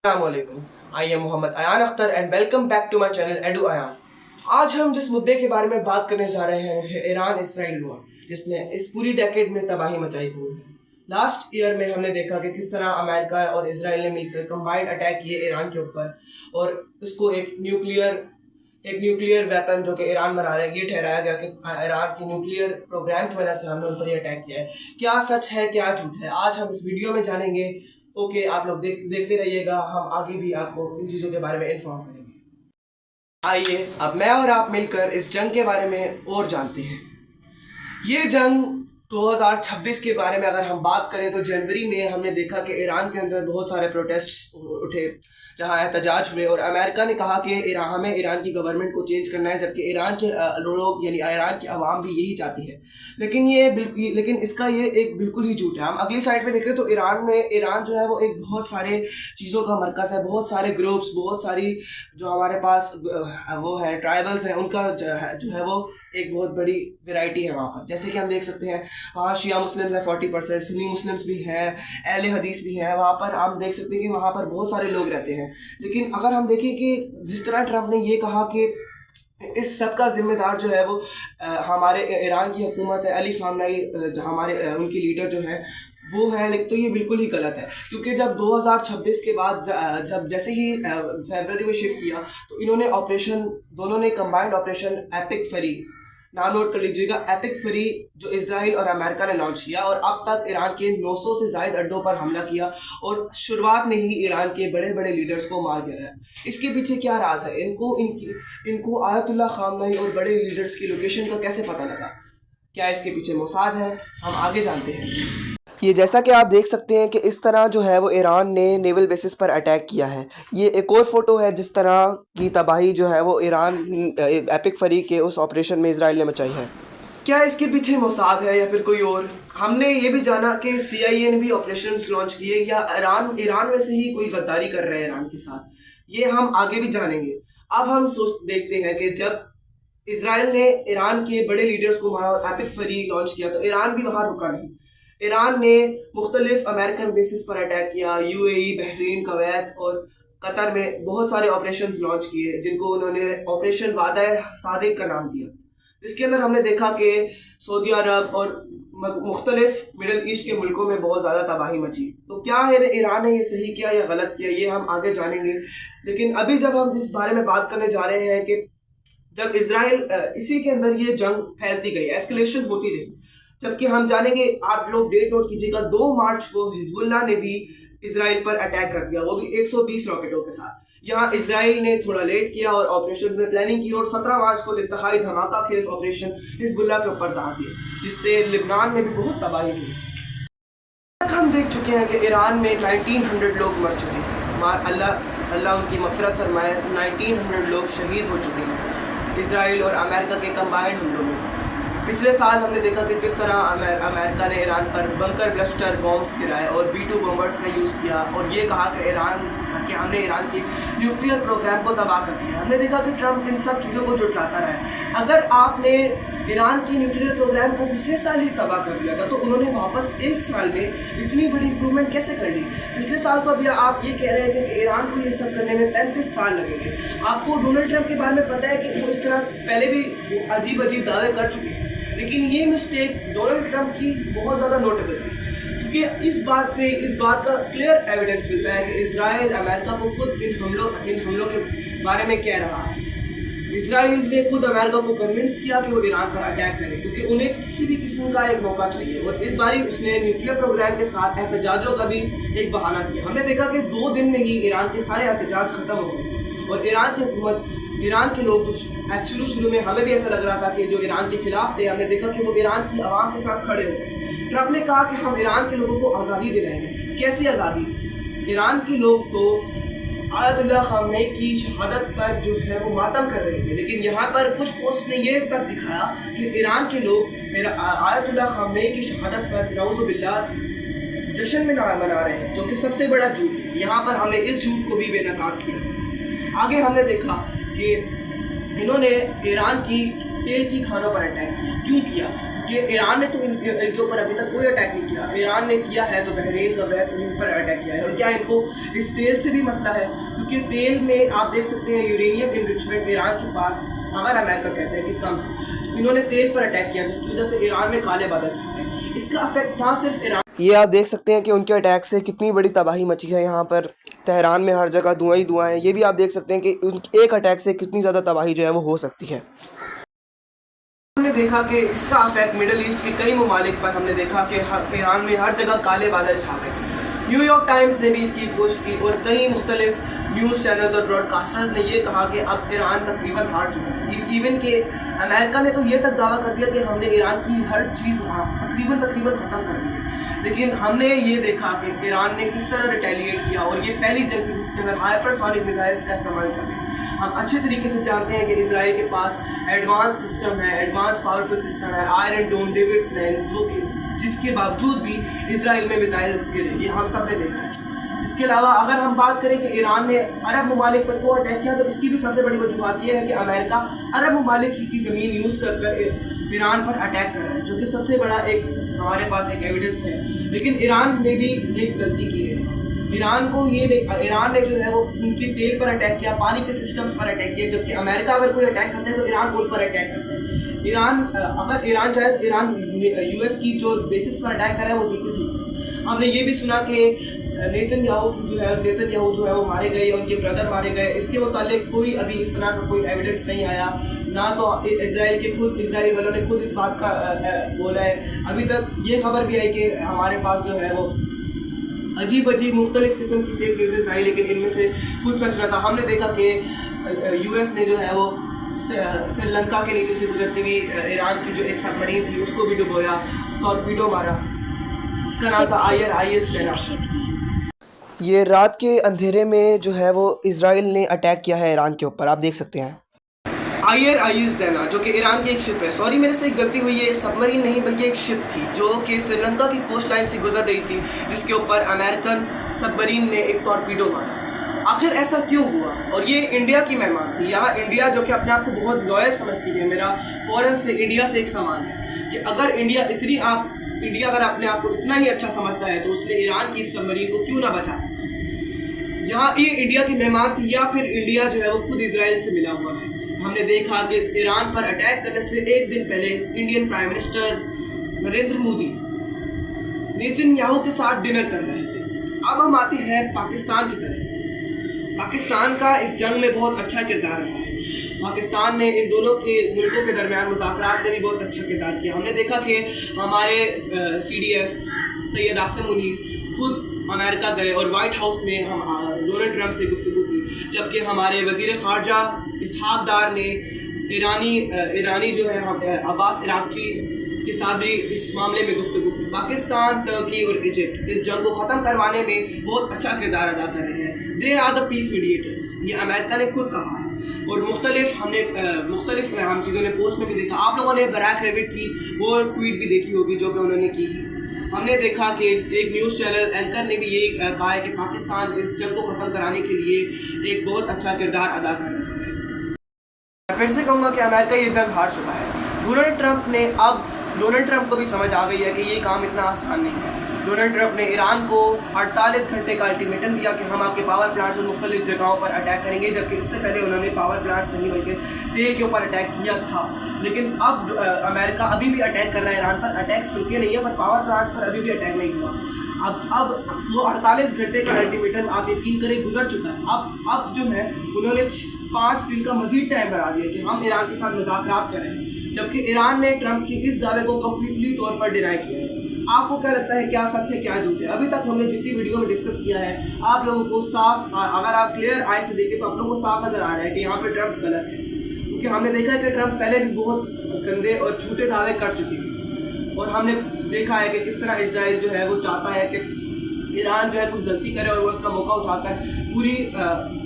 السلام علیکم. I am Mohammed Ayan Akhtar and welcome back to my channel Edu Ayan. آج ہم جس مدعے کے بارے میں بات کرنے جا رہے ہیں ایران اسرائیل وار، جس نے اس پوری ڈیکیڈ میں تباہی مچائی ہوئی ہے. لاسٹ ایئر میں ہم نے دیکھا کہ کس طرح امریکہ اور اسرائیل نے مل کر کمبائنڈ اٹیک کیے ایران کے اوپر، اور اس کو ایک نیوکلیئر ویپن جو کہ ایران بنا رہا ہے یہ ٹھہرایا گیا کہ ایران کے نیوکلیئر پروگرام کی وجہ سے ہم نے ان پر یہ اٹیک کیا ہے. کیا سچ ہے کیا جھوٹ ہے، آج ہم اس ویڈیو میں جانیں گے. اوکے آپ لوگ دیکھتے رہیے گا، ہم آگے بھی آپ کو ان چیزوں کے بارے میں انفارم کریں گے. آئیے اب میں اور آپ مل کر اس جنگ کے بارے میں اور جانتے ہیں. یہ جنگ 2026 کے بارے میں اگر ہم بات کریں تو جنوری میں ہم نے دیکھا کہ ایران کے اندر بہت سارے پروٹیسٹ اٹھے جہاں احتجاج ہوئے، اور امریکہ نے کہا کہ ہمیں ایران کی گورنمنٹ کو چینج کرنا ہے، جبکہ ایران کے لوگ یعنی ایران کی عوام بھی یہی چاہتی ہے. لیکن اس کا یہ ایک بالکل ہی جھوٹ ہے. ہم اگلی سائڈ پہ دیکھیں تو ایران جو ہے وہ ایک بہت سارے چیزوں کا مرکز ہے، بہت سارے گروپس، بہت ساری جو ہمارے پاس وہ ہے ٹرائبلز ہیں، ان کا جو ہے وہ ایک بہت بڑی ویرائٹی ہے وہاں پر. جیسے کہ ہم دیکھ سکتے ہیں وہاں شیعہ مسلمز ہیں 40%، سنی مسلمز بھی ہیں، اہل حدیث بھی ہیں. وہاں پر ہم دیکھ سکتے ہیں کہ وہاں پر بہت سارے لوگ رہتے ہیں. لیکن اگر ہم دیکھیں کہ جس طرح ٹرمپ نے یہ کہا کہ اس سب کا ذمہ دار جو ہے وہ ہمارے ایران کی حکومت ہے، علی خامنئی ہمارے ان کی لیڈر جو ہے وہ ہے، تو یہ بالکل ہی غلط ہے. کیونکہ جب 2026 کے بعد جب جیسے ہی فیبرری میں شفٹ کیا تو انہوں نے دونوں نے کمبائنڈ آپریشن ایپک فری، نام نوٹ کر لیجیے گا، ایپک فری، جو اسرائیل اور امریکہ نے لانچ کیا، اور اب تک ایران کے 900 سے زائد اڈوں پر حملہ کیا، اور شروعات میں ہی ایران کے بڑے بڑے لیڈرز کو مار گیا ہے. اس کے پیچھے کیا راز ہے؟ ان کو آیت اللہ خامنئی اور بڑے لیڈرز کی لوکیشن کا کیسے پتہ لگا؟ کیا اس کے پیچھے موساد ہے؟ ہم آگے جانتے ہیں. یہ جیسا کہ آپ دیکھ سکتے ہیں کہ اس طرح جو ہے وہ ایران نے نیول بیسس پر اٹیک کیا ہے. یہ ایک اور فوٹو ہے جس طرح کی تباہی جو ہے وہ ایران ایپک فری کے اس آپریشن میں اسرائیل نے مچائی ہے. کیا اس کے پیچھے موساد ہے یا پھر کوئی اور؟ ہم نے یہ بھی جانا کہ CIA نے بھی آپریشنز لانچ کیے، یا ایران میں سے ہی کوئی غداری کر رہے ہیں ایران کے ساتھ. یہ ہم آگے بھی جانیں گے. اب ہم دیکھتے ہیں کہ جب اسرائیل نے ایران کے بڑے لیڈرز کو مارا اور ایپک فری لانچ کیا تو ایران بھی وہاں رکا نہیں. ایران نے مختلف امریکن بیسز پر اٹیک کیا، UAE، بحرین، کویت اور قطر میں بہت سارے آپریشنز لانچ کیے، جن کو انہوں نے آپریشن وعدہ صادق کا نام دیا، جس کے اندر ہم نے دیکھا کہ سعودی عرب اور مختلف مڈل ایسٹ کے ملکوں میں بہت زیادہ تباہی مچی. تو کیا ایران نے یہ صحیح کیا یا غلط کیا، یہ ہم آگے جانیں گے. لیکن ابھی جب ہم جس بارے میں بات کرنے جا رہے ہیں کہ جب اسرائیل اسی کے اندر یہ جنگ پھیلتی گئی، ایسکلیشن ہوتی رہی، جبکہ ہم جانیں گے، آپ لوگ ڈیٹ نوٹ کیجیے گا، 2 مارچ کو حزب اللہ نے بھی اسرائیل پر اٹیک کر دیا، وہ بھی 120 راکٹوں کے ساتھ. یہاں اسرائیل نے تھوڑا لیٹ کیا اور آپریشنز میں پلاننگ کی، اور 17 مارچ کو انتہائی دھماکہ خیز آپریشن حزب اللہ کے اوپر دھا دیا، جس سے لبنان میں بھی بہت تباہی ہوئی. ہم دیکھ چکے ہیں کہ ایران میں 1900 لوگ مر چکے ہیں. اللہ ان کی مغفرت فرمائے. 1900 لوگ شہید ہو چکے ہیں اسرائیل اور امریکہ کے کمبائنڈ حملوں میں. پچھلے سال ہم نے دیکھا کہ کس طرح امریکہ نے ایران پر بنکر بلسٹر بامبس گرائے اور B-2 بامبرز کا یوز کیا، اور یہ کہا کہ ہم نے ایران کی نیوکلیئر پروگرام کو تباہ کر دیا. ہم نے دیکھا کہ ٹرمپ ان سب چیزوں کو جھٹلاتا رہا ہے. اگر آپ نے ایران کی نیوکلیئر پروگرام کو پچھلے سال ہی تباہ کر دیا تھا تو انہوں نے واپس 1 سال میں اتنی بڑی امپرومنٹ کیسے کر لی؟ پچھلے سال تو ابھی آپ یہ کہہ رہے تھے کہ ایران کو یہ سب کرنے میں 35 سال لگیں گے. آپ کو ڈونلڈ ٹرمپ کے بارے میں پتہ ہے کہ وہ اس طرح پہلے بھی عجیب دعوے کر چکے ہیں، لیکن یہ مسٹیک ڈونلڈ ٹرمپ کی بہت زیادہ نوٹیبل تھی، کیونکہ اس بات کا کلیئر ایویڈنس ملتا ہے کہ اسرائیل امریکہ کو خود ان حملوں کے بارے میں کہہ رہا ہے. اسرائیل نے خود امریکہ کو کنونس کیا کہ وہ ایران پر اٹیک کرے، کیونکہ انہیں کسی بھی قسم کا ایک موقع چاہیے، اور اس باری اس نے نیوکلیئر پروگرام کے ساتھ احتجاجوں کا بھی ایک بہانہ دیا. ہم نے دیکھا کہ 2 دن میں ہی ایران کے سارے احتجاج ختم ہو گئے، اور ایران کے لوگ جو شروع میں ہمیں بھی ایسا لگ رہا تھا کہ جو ایران کے خلاف تھے، ہم نے دیکھا کہ وہ ایران کی عوام کے ساتھ کھڑے ہو گئے. ٹرمپ نے کہا کہ ہم ایران کے لوگوں کو آزادی دلائیں گے. کیسی آزادی؟ ایران کے لوگ تو آیت اللہ خامنئی کی شہادت پر جو ہے وہ ماتم کر رہے تھے، لیکن یہاں پر کچھ پوسٹ نے یہ تک دکھایا کہ ایران کے لوگ آیت اللہ خامنئی کی شہادت پر نعوذ باللہ جشن منا رہے ہیں، جو کہ سب سے بڑا جھوٹ ہے. یہاں پر ہم نے اس جھوٹ کو بھی بے نقاب کیا. آگے ہم نے دیکھا کہ انہوں نے ایران کی تیل کی کھانوں پر اٹیک کیا. کیوں کیا؟ کہ ایران نے تو ان کے اوپر ابھی تک کوئی اٹیک نہیں کیا. ایران نے کیا ہے تو بحرین کا ان پر اٹیک کیا ہے. اور کیا ان کو اس تیل سے بھی مسئلہ ہے؟ کیونکہ تیل میں آپ دیکھ سکتے ہیں یورینیم انریچمنٹ ایران کے پاس اگر امریکہ کہتے ہیں کہ کم ہے، انہوں نے تیل پر اٹیک کیا جس کی وجہ سے ایران میں کالے بادل چھا گئے. اس کا افیکٹ نہ صرف ایران، یہ آپ دیکھ سکتے ہیں کہ ان کے اٹیک سے کتنی بڑی تباہی مچی ہے. یہاں پر تہران میں ہر جگہ دھواں ہی دھواں ہے. یہ بھی آپ دیکھ سکتے ہیں کہ ایک اٹیک سے کتنی زیادہ تباہی جو ہے وہ ہو سکتی ہے. ہم نے دیکھا کہ اس کا افیکٹ مڈل ایسٹ کے کئی ممالک پر ہم نے دیکھا کہ ایران میں ہر جگہ کالے بادل چھا گئے. نیو یارک ٹائمز نے بھی اس کی پوسٹ کی اور کئی مختلف نیوز چینلز اور براڈ کاسٹرز نے یہ کہا کہ اب ایران تقریباً ہار چکا ہے. ایون کہ امریکہ نے تو یہ تک دعویٰ کر دیا کہ ہم نے ایران کی ہر چیز تقریباً ختم کر دی ہے. لیکن ہم نے یہ دیکھا کہ ایران نے کس طرح ریٹیلیٹ کیا، اور یہ پہلی جنگ تھی جس کے اندر ہائپر سونک میزائلز کا استعمال کر رہے ہیں. ہم اچھے طریقے سے جانتے ہیں کہ اسرائیل کے پاس ایڈوانس سسٹم ہے، ایڈوانس پاورفل سسٹم ہے، آئرن ڈوم، ڈیوڈس لینڈ، جو کہ جس کے باوجود بھی اسرائیل میں میزائلز گرے. یہ ہم سب نے دیکھا ہے. اس کے علاوہ اگر ہم بات کریں کہ ایران نے عرب ممالک پر کو اٹیک کیا، تو اس کی بھی سب سے بڑی وجوہات یہ ہے کہ امریکہ عرب ممالک ہی کی زمین یوز کر ایران پر اٹیک کر رہا ہے، جو کہ سب سے بڑا ایک ہمارے پاس ایک ایویڈنس ہے. لیکن ایران نے بھی ایک غلطی کی ہے. ایران نے جو ہے وہ ان کے تیل پر اٹیک کیا، پانی کے سسٹمز پر اٹیک کیا، جبکہ امریکہ اگر کوئی اٹیک کرتا ہے تو ایران ان پر اٹیک کرتا ہے. اگر ایران چاہے تو ایران یو ایس کی جو بیسس پر اٹیک کر رہا ہے وہ بالکل ٹھیک ہے. ہم نے یہ بھی سنا کہ نیتن یاہو جو ہے وہ مارے گئے، ان کے بردر مارے گئے. اس کے متعلق کوئی ابھی اس طرح کا کوئی ایویڈنس نہیں آیا، نہ تو اسرائیل والوں نے خود اس بات کا بولا ہے. ابھی تک یہ خبر بھی آئی کہ ہمارے پاس جو ہے وہ عجیب مختلف قسم کی فیک نیوزز آئی، لیکن ان میں سے کچھ سچ نہ تھا. ہم نے دیکھا کہ یو ایس نے جو ہے وہ سری لنکا کے نیچے سے گزرتی ہوئی ایران کی جو ایک سب مرین تھی اس کو بھی ڈبویا، ٹارپیڈو مارا. اس کا نام تھا IS دینا. یہ رات کے اندھیرے میں جو ہے وہ اسرائیل نے اٹیک کیا ہے ایران کے اوپر، آپ دیکھ سکتے ہیں. IS دینا جو کہ ایران کی ایک شپ ہے. سوری میرے سے ایک غلطی ہوئی ہے، سب مرین نہیں بلکہ ایک شپ تھی جو کہ سری لنکا کی کوسٹ لائن سے گزر رہی تھی، جس کے اوپر امریکن سب مرین نے ایک ٹارپیڈو مارا. آخر ایسا کیوں ہوا؟ اور یہ انڈیا کی مہمان تھی. یہاں انڈیا جو کہ اپنے آپ کو بہت لوئل سمجھتی ہے، میرا فوراً سے انڈیا سے ایک سوال ہے کہ اگر انڈیا اگر اپنے آپ کو اتنا ہی اچھا سمجھتا ہے تو اس نے ایران کی سب مرین کو کیوں نہ بچا سکتا؟ یہاں یہ انڈیا کی مہمان تھی یا پھر انڈیا جو ہے وہ خود اسرائیل سے ملا ہوا ہے؟ ہم نے دیکھا کہ ایران پر اٹیک کرنے سے ایک دن پہلے Indian prime minister Narendra Modi Nitin Yahoo کے ساتھ ڈنر کر رہے تھے. اب ہم آتے ہیں پاکستان کی طرف. پاکستان کا اس جنگ میں بہت اچھا کردار رہا ہے. پاکستان نے ان دونوں کے ملکوں کے درمیان مذاکرات میں بھی بہت اچھا کردار کیا. ہم نے دیکھا کہ ہمارے CDF سید عاصم منیر خود امریکہ گئے اور وائٹ ہاؤس میں ہم ڈونلڈ ٹرمپ سے گفتگو کی، جبکہ ہمارے وزیر خارجہ اسحاق ڈار نے ایرانی جو ہے عباس عراقچی کے ساتھ بھی اس معاملے میں گفتگو کی. پاکستان، ترکی اور ایجپٹ اس جنگ کو ختم کروانے میں بہت اچھا کردار ادا کر رہے ہیں. دے آر دا پیس میڈیٹرس، یہ امریکہ نے خود کہا ہے. اور مختلف ہم چیزوں نے پوسٹ میں بھی دیکھا. آپ لوگوں نے براک ریوٹ کی وہ ٹویٹ بھی دیکھی ہوگی جو کہ انہوں نے کی ہے. ہم نے دیکھا کہ ایک نیوز چینل اینکر نے بھی یہی کہا ہے کہ پاکستان اس جنگ کو ختم کرانے کے لیے ایک بہت اچھا کردار ادا کر رہا ہے. میں پھر سے کہوں گا کہ امریکہ یہ جنگ ہار چکا ہے. ڈونلڈ ٹرمپ کو بھی سمجھ آ گئی ہے کہ یہ کام اتنا آسان نہیں ہے. ڈونلڈ ٹرمپ نے ایران کو 48 گھنٹے کا الٹیمیٹم دیا کہ ہم آپ کے پاور پلانٹس اور مختلف جگہوں پر اٹیک کریں گے، جبکہ اس سے پہلے انہوں نے پاور پلانٹس نہیں بلکہ تیل کے اوپر اٹیک کیا تھا. لیکن اب امریکہ ابھی بھی اٹیک کر رہا ہے ایران پر. اٹیک سلکے نہیں ہے پر پاور پلانٹس پر ابھی بھی اٹیک نہیں ہوا. اب وہ 48 گھنٹے کا الٹیمیٹم آپ یقین کریں گزر چکا ہے. اب جو ہے انہوں نے 5 دن کا مزید ٹائم بڑھا دیا کہ ہم ایران کے ساتھ مذاکرات کریں، جبکہ ایران نے ٹرمپ کی اس دعوے کو کمپلیٹلی طور پر ڈینائی کیا ہے. آپ کو کیا لگتا ہے کیا سچ ہے کیا جھوٹ ہے؟ ابھی تک ہم نے جتنی ویڈیو میں ڈسکس کیا ہے آپ لوگوں کو صاف، اگر آپ کلیئر آئی سے دیکھیں تو آپ لوگوں کو صاف نظر آ رہا ہے کہ یہاں پہ ٹرمپ غلط ہے. کیونکہ ہم نے دیکھا ہے کہ ٹرمپ پہلے بھی بہت گندے اور جھوٹے دعوے کر چکے ہیں، اور ہم نے دیکھا ہے کہ کس طرح اسرائیل جو ہے وہ چاہتا ہے کہ ایران جو ہے کوئی غلطی کرے اور وہ اس کا موقع اٹھا کر پوری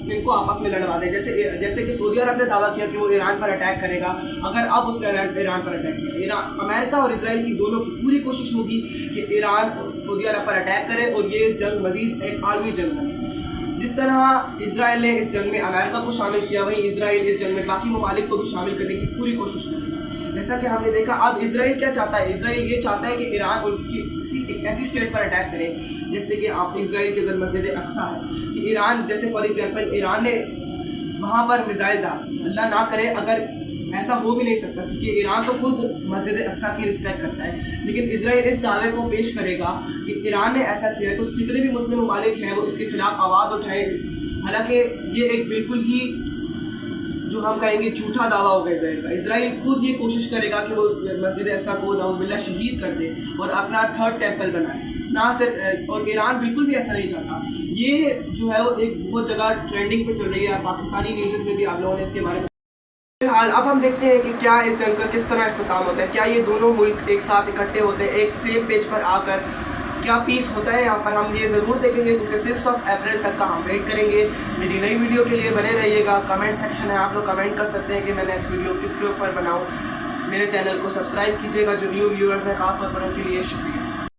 ان کو آپس میں لڑوا دے. جیسے کہ سعودی عرب نے دعویٰ کیا کہ وہ ایران پر اٹیک کرے گا اگر اب اس نے ایران پر اٹیک کیا. امریکہ اور اسرائیل کی دونوں کی پوری کوشش ہوگی کہ ایران سعودی عرب پر اٹیک کرے اور یہ جنگ مزید ایک عالمی جنگ بنے. جس طرح اسرائیل نے اس جنگ میں امریکہ کو شامل کیا، وہیں اسرائیل اس جنگ میں باقی ممالک کو بھی شامل کرنے کی پوری کوشش کرے گا. جیسا کہ ہم نے دیکھا اب اسرائیل کیا چاہتا ہے، اسرائیل یہ چاہتا ہے کہ ایران ان کی کسی ایک ایسی اسٹیٹ پر اٹیک کرے جیسے کہ آپ اسرائیل کے اندر مسجد اقصیٰ ہے کہ ایران جیسے فار ایگزامپل ایران نے وہاں پر میزائل ڈالا، اللہ نہ کرے اگر ایسا ہو بھی نہیں سکتا کیونکہ ایران تو خود مسجد اقصیٰ کی رسپیکٹ کرتا ہے، لیکن اسرائیل اس دعوے کو پیش کرے گا کہ ایران نے ایسا کیا ہے تو جتنے بھی مسلم ممالک ہیں وہ اس کے خلاف آواز اٹھائیں، حالانکہ یہ ایک بالکل ہی جو ہم کہیں گے جھوٹا دعویٰ ہوگا اسرائیل کا۔ اسرائیل خود یہ کوشش کرے گا کہ وہ مسجد اقصیٰ کو نعوذ باللہ شہید کر دے اور اپنا تھرڈ ٹیمپل بنائے، نہ صرف، اور ایران بالکل بھی ایسا نہیں چاہتا۔ یہ جو ہے وہ ایک بہت جگہ ٹرینڈنگ پہ چل رہی ہے، پاکستانی نیوزز میں بھی آپ لوگوں نے اس کے بارے میں۔ فی الحال اب ہم دیکھتے ہیں کہ کیا اس جنگ کا کس طرح اختتام ہوتا ہے، کیا یہ دونوں ملک ایک ساتھ اکٹھے ہوتے ہیں، ایک سیم پیج پر آ کر کیا پیس ہوتا ہے یہاں پر، ہم یہ ضرور دیکھیں گے کیونکہ 6 اپریل تک کا ہم ویٹ کریں گے۔ میری نئی ویڈیو کے لیے بنے رہیے گا، کمنٹ سیکشن ہے، آپ لوگ کمنٹ کر سکتے ہیں کہ میں نیکسٹ ویڈیو کس کے اوپر بناؤں۔ میرے چینل کو سبسکرائب کیجیے گا، جو نیو ویورز ہیں خاص طور پر ان کے لیے شکریہ۔